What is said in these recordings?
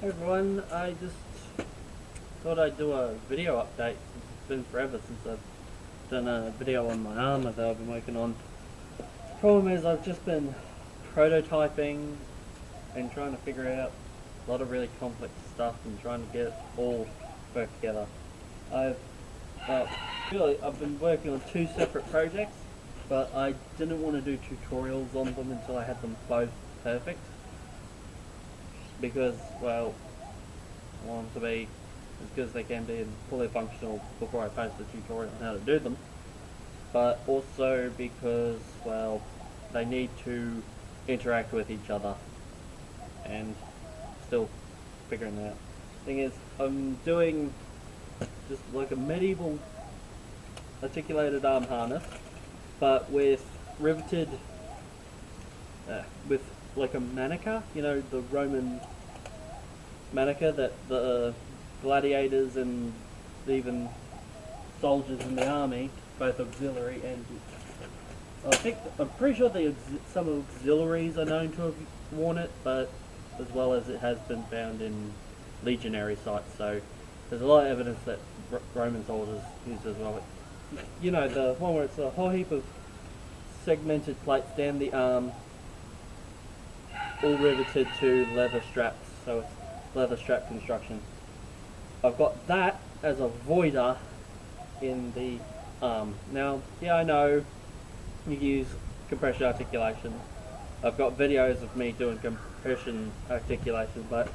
Hey everyone, I just thought I'd do a video update. It's been forever since I've done a video on my armor that I've been working on. The problem is I've just been prototyping and trying to figure out a lot of really complex stuff and trying to get it all work together. I've been working on two separate projects, but I didn't want to do tutorials on them until I had them both perfect. Because, well, I want them to be as good as they can be and fully functional before I post a tutorial on how to do them. But also because, well, they need to interact with each other and still figuring that out. Thing is, I'm doing just like a medieval articulated arm harness, but with riveted, with like a Manica, you know, the Roman Manica that the gladiators and even soldiers in the army, both auxiliary and I'm pretty sure some auxiliaries are known to have worn it, but as well as it has been found in legionary sites, so there's a lot of evidence that Roman soldiers used as well. You know, the one where it's a whole heap of segmented plates down the arm, all riveted to leather straps, so it's leather strap construction. I've got that as a voider in the arm. Now, yeah, I know you use compression articulation. I've got videos of me doing compression articulation, but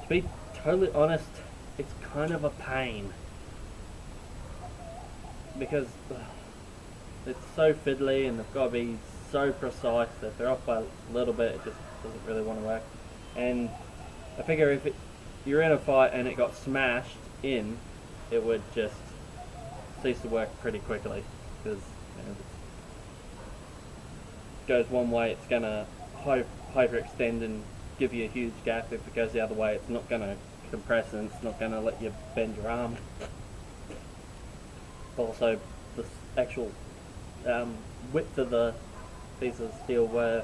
to be totally honest, it's kind of a pain. Because it's so fiddly and they've got to be so precise that if they're off by a little bit, it just doesn't really want to work. And I figure if you're in a fight and it got smashed in, it would just cease to work pretty quickly, because if it goes one way, it's going to hyperextend and give you a huge gap. If it goes the other way, it's not going to compress and it's not going to let you bend your arm. Also, the actual width of the piece of steel were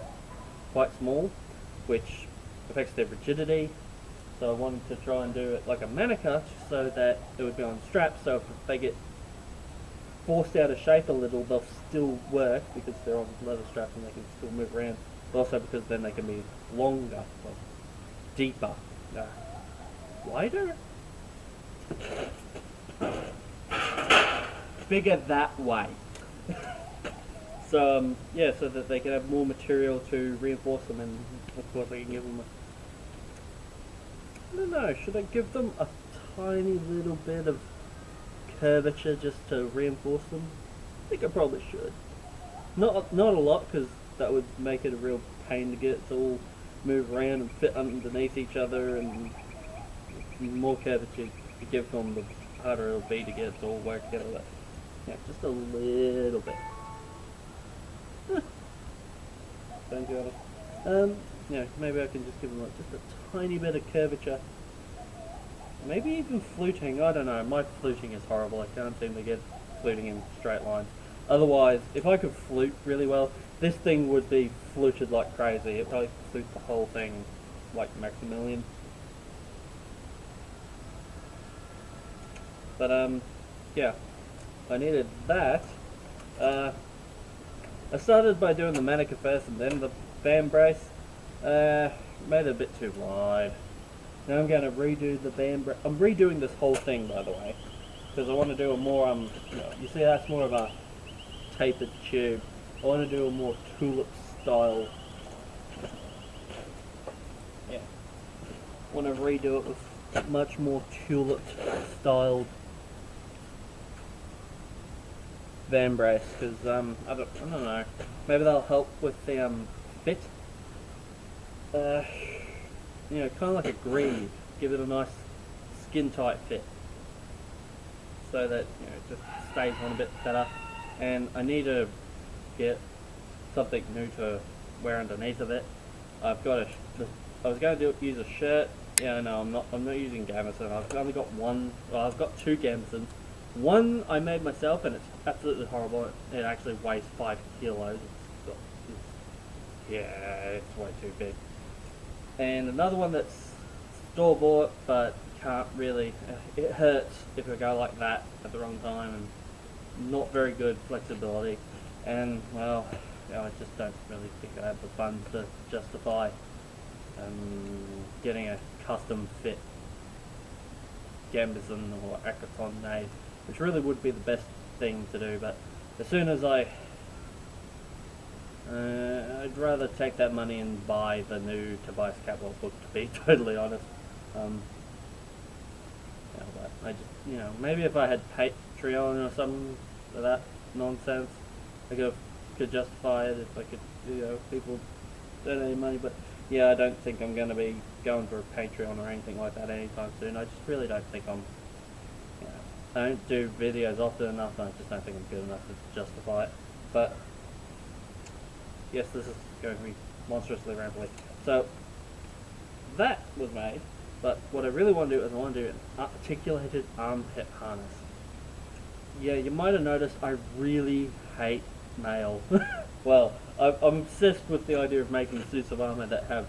quite small, which affects their rigidity. So I wanted to try and do it like a Manica, so that it would be on straps, so if they get forced out of shape a little, they'll still work because they're on leather straps and they can still move around. But also because then they can be longer, like deeper, wider, bigger that way. So yeah, so that they can have more material to reinforce them, and of course I can give them I don't know, should I give them a tiny little bit of curvature just to reinforce them? I think I probably should. Not a lot, because that would make it a real pain to get it to all move around and fit underneath each other, and the more curvature you give them, the harder it'll be to get it to all work together. But yeah, just a little bit. Don't do it. Yeah, maybe I can just give them like just a tiny bit of curvature. Maybe even fluting, I don't know. My fluting is horrible. I can't seem to get fluting in straight lines. Otherwise, if I could flute really well, this thing would be fluted like crazy. It'd probably flute the whole thing like Maximilian. But yeah, I needed that. I started by doing the Manica first and then the band brace. Made it a bit too wide. Now I'm going to redo the band brace. I'm redoing this whole thing, by the way, because I want to do a more, you see that's more of a tapered tube. I want to do a more tulip style. Yeah. I want to redo it with much more tulip styled band brace, because I don't know, maybe that'll help with the fit. You know, kind of like a greave, give it a nice skin tight fit, so that, you know, it just stays on a bit better. And I need to get something new to wear underneath of it. I've got I was going to use a shirt. Yeah, no, I'm not using gambeson. I've only got one. Well, I've got two gambesons. One I made myself, and it's absolutely horrible. It actually weighs 5 kilos. Yeah, it's way too big. And another one that's store bought, but can't really. It hurts if I go like that at the wrong time, and not very good flexibility. And well, I just don't really think I have the funds to justify getting a custom fit gambeson or acroton made, which really would be the best thing to do. But as soon as I'd rather take that money and buy the new Tobias Catwalk book, to be totally honest. But I just, maybe if I had Patreon or something of that nonsense, I could justify it if I could, people donate money. But yeah, I don't think I'm going to be going for a Patreon or anything like that anytime soon. I just really don't think I don't do videos often enough, and I just don't think I'm good enough to justify it. But yes, this is going to be monstrously rambly. So that was made, but what I really want to do is I want to do an articulated armpit harness. Yeah, you might have noticed I really hate mail. Well, I'm obsessed with the idea of making suits of armor that have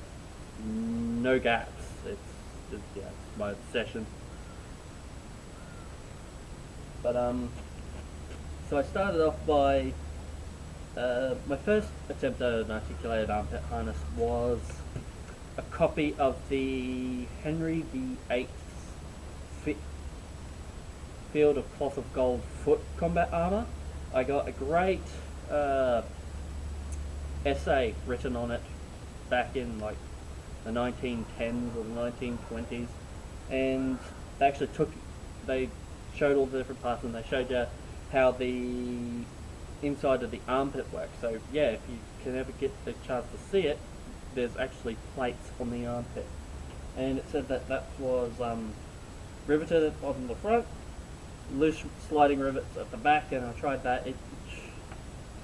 no gaps. It's my obsession. But so I started off by my first attempt at an articulated armpit harness was a copy of the Henry VIII's Field of Cloth of Gold foot combat armor. I got a great essay written on it back in like the 1910s or the 1920s, and they showed all the different parts, and they showed you how the inside of the armpit works. So yeah, if you can ever get the chance to see it, there's actually plates on the armpit, and it said that was riveted on the front, loose sliding rivets at the back, and I tried that.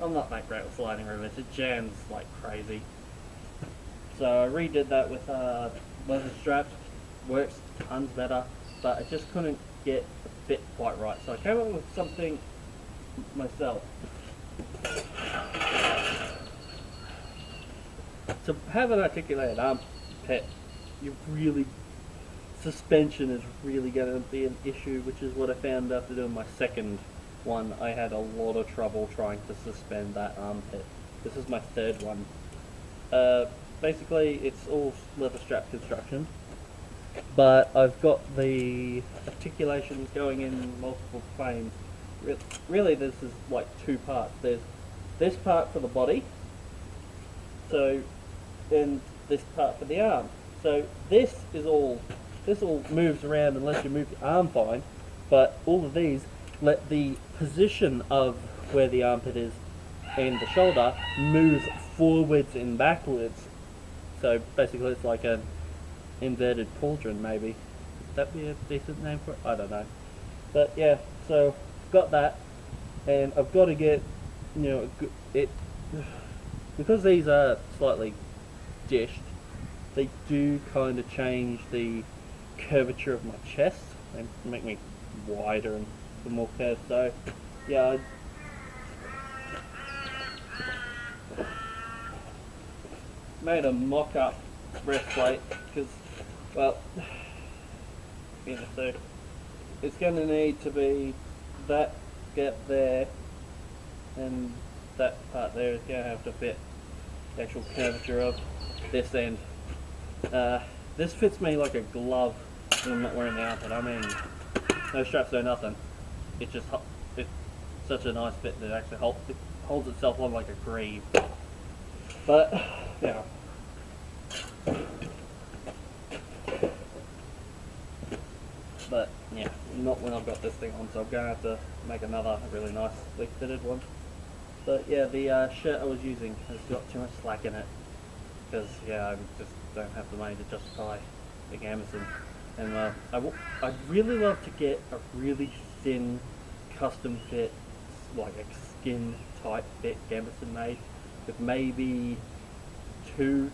I'm not that great with sliding rivets. It jams like crazy. So I redid that with leather straps. Works tons better, but I just couldn't get the fit quite right. So I came up with something myself. To have an articulated armpit, suspension is really going to be an issue, which is what I found after doing my second one. I had a lot of trouble trying to suspend that armpit. This is my third one. Basically, it's all leather strap construction, but I've got the articulations going in multiple planes. Really, this is like two parts. There's this part for the body, and this part for the arm. So this all moves around unless you move your arm fine, but all of these let the position of where the armpit is and the shoulder move forwards and backwards. So basically it's like an inverted pauldron, maybe. Would that be a decent name for it? I don't know. But yeah, so got that, and I've got to get, because these are slightly dished, they do kind of change the curvature of my chest and make me wider and more curved. So yeah, I made a mock-up breastplate because, well, so it's going to need to be that gap there, and that part there is going to have to fit the actual curvature of this end. This fits me like a glove when I'm not wearing the outfit. I mean, no straps, no nothing. It's such a nice fit that it actually holds itself on like a greave. But yeah. But yeah, not when I've got this thing on, so I'm going to have to make another really nice sleek fitted one. But yeah, the shirt I was using has got too much slack in it, because yeah, I just don't have the money to justify the gambeson. And I'd really love to get a really thin custom fit, like a skin type fit gambeson made, with maybe two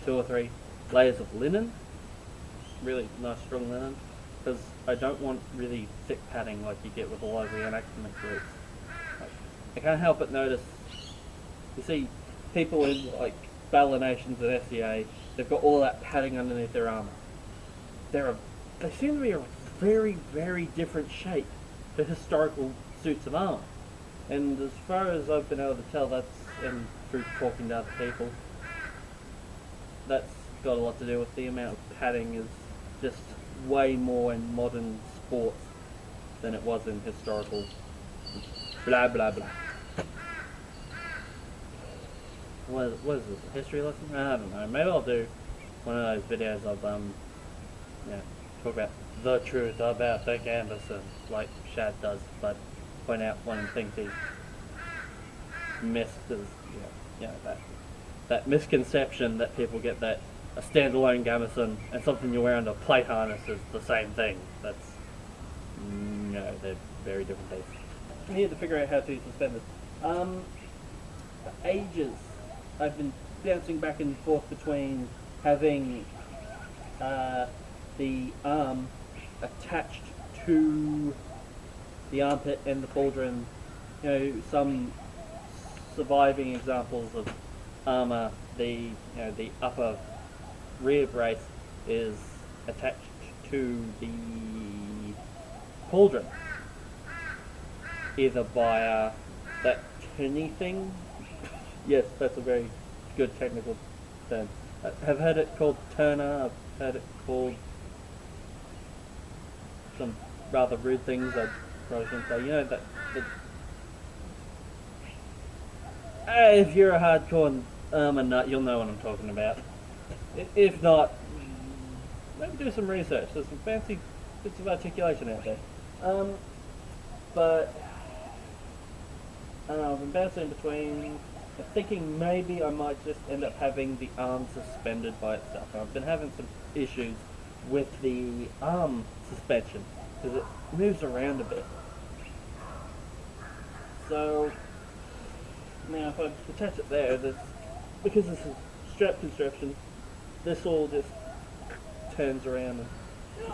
or three layers of linen, really nice strong linen, because I don't want really thick padding like you get with a lot of the anatomic groups. I can't help but notice, you see people in like Bella Nations and SCA, they've got all that padding underneath their armor. They seem to be a very, very different shape for historical suits of armor. And as far as I've been able to tell, and through talking to other people, that's got a lot to do with the amount of padding is just way more in modern sports than it was in historical blah blah blah. What is this, a history lesson? I don't know, maybe I'll do one of those videos of talk about the truth about Dick Anderson, like Shad does, but point out one of the things he missed is, that misconception that people get that a standalone gambeson and something you wear under a plate harness is the same thing. That's, no, they're very different things. I'm here to figure out how to suspend it. For ages, I've been bouncing back and forth between having the arm attached to the armpit and the pauldron. Some surviving examples of armor, the upper rear brace is attached to the pauldron, either via that turny thing. Yes, that's a very good technical term. I've heard it called turner. I've heard it called some rather rude things I probably shouldn't say. If you're a hardcore armor nut, you'll know what I'm talking about. If not, maybe do some research. There's some fancy bits of articulation out there. But I don't know, I've been bouncing between. I'm thinking maybe I might just end up having the arm suspended by itself. I've been having some issues with the arm suspension because it moves around a bit. So now if I attach it there, because this is strap construction, this all just turns around and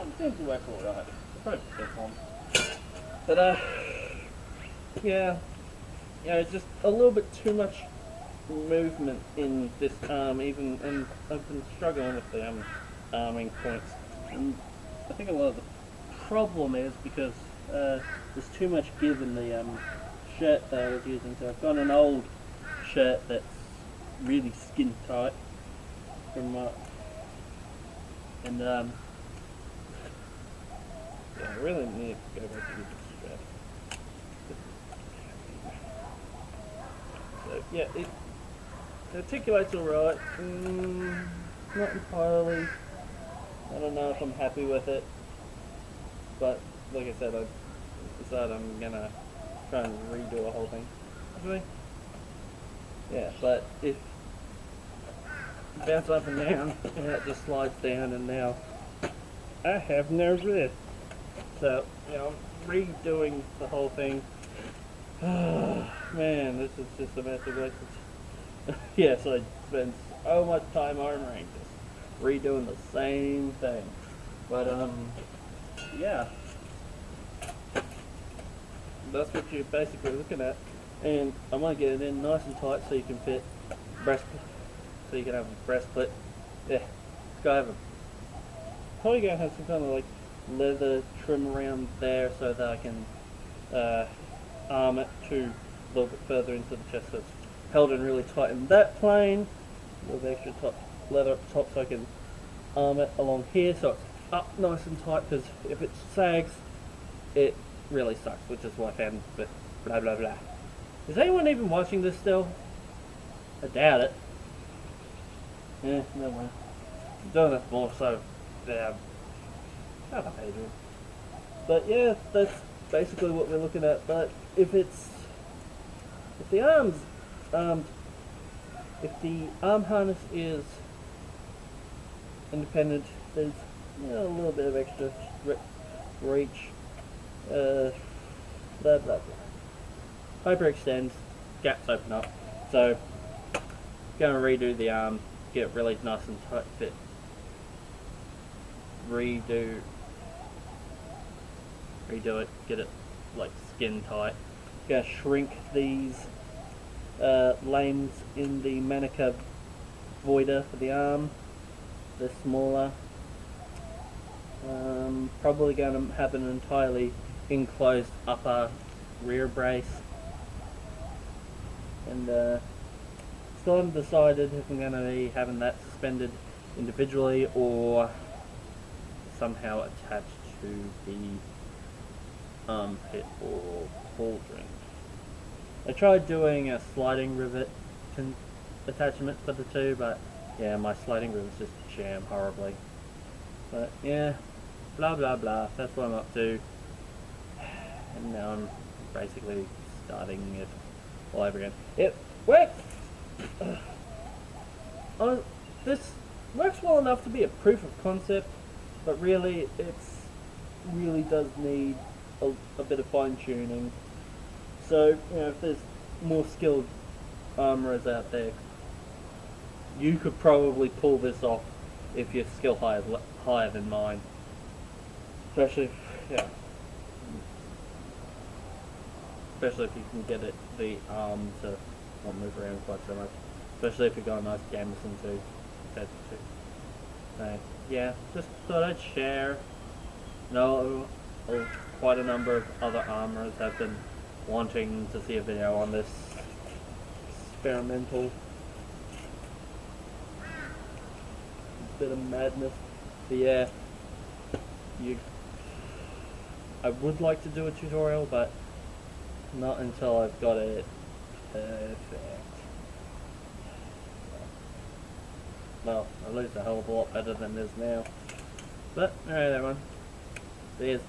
it seems to work alright. Probably this one. But it's just a little bit too much movement in this arm, and I've been struggling with the arming points. And I think a lot of the problem is because there's too much give in the shirt that I was using. So I've got an old shirt that's really skin tight from I really need to go back to this strap. So yeah, it articulates alright. Not entirely. I don't know if I'm happy with it, but like I said, I decided I'm gonna try and redo a whole thing. Actually, yeah, but if you bounce up and down, and it just slides down, and now I have no wrist. So, I'm redoing the whole thing. Man, this is just a massive waste of yes, I spend so much time armoring, just redoing the same thing. But, yeah. That's what you're basically looking at. And I want to get it in nice and tight so you can fit breastplate, so you can have a breastplate. Yeah, probably gonna have some kind of like leather trim around there so that I can arm it to a little bit further into the chest, so it's held in really tight in that plane. A little bit extra leather up top so I can arm it along here so it's up nice and tight, because if it sags, it really sucks, which is what I found. But blah blah blah. Is anyone even watching this still? I doubt it. Yeah, never mind. I'm doing this more so yeah. Shut up, Adrian. But yeah, that's basically what we're looking at. But if the arm harness is independent, there's a little bit of extra reach. Blah blah blah. Hyperextends, gaps open up. So, gonna redo the arm, get it really nice and tight fit. Redo it, get it like skin tight. Gonna shrink these lanes in the Manica voider for the arm. they're smaller. Probably going to have an entirely enclosed upper rear brace. And still haven't decided if I'm going to be having that suspended individually or somehow attached to the armpit or cauldron. I tried doing a sliding rivet attachment for the two, but yeah, my sliding rivets just jam horribly. But yeah, blah blah blah, that's what I'm up to. And now I'm basically starting it all over again. It works! This works well enough to be a proof of concept, but really really does need a bit of fine tuning. So, you know, if there's more skilled armourers out there, you could probably pull this off if your skill higher than mine. Especially if you can get the arm to not move around quite so much. Especially if you've got a nice gambeson too. So, yeah, just thought I'd share. No, quite a number of other armourers have been wanting to see a video on this experimental bit of madness. But yeah, I would like to do a tutorial, but not until I've got it perfect. Well, at least a hell of a lot better than it is now. But alright everyone, see you.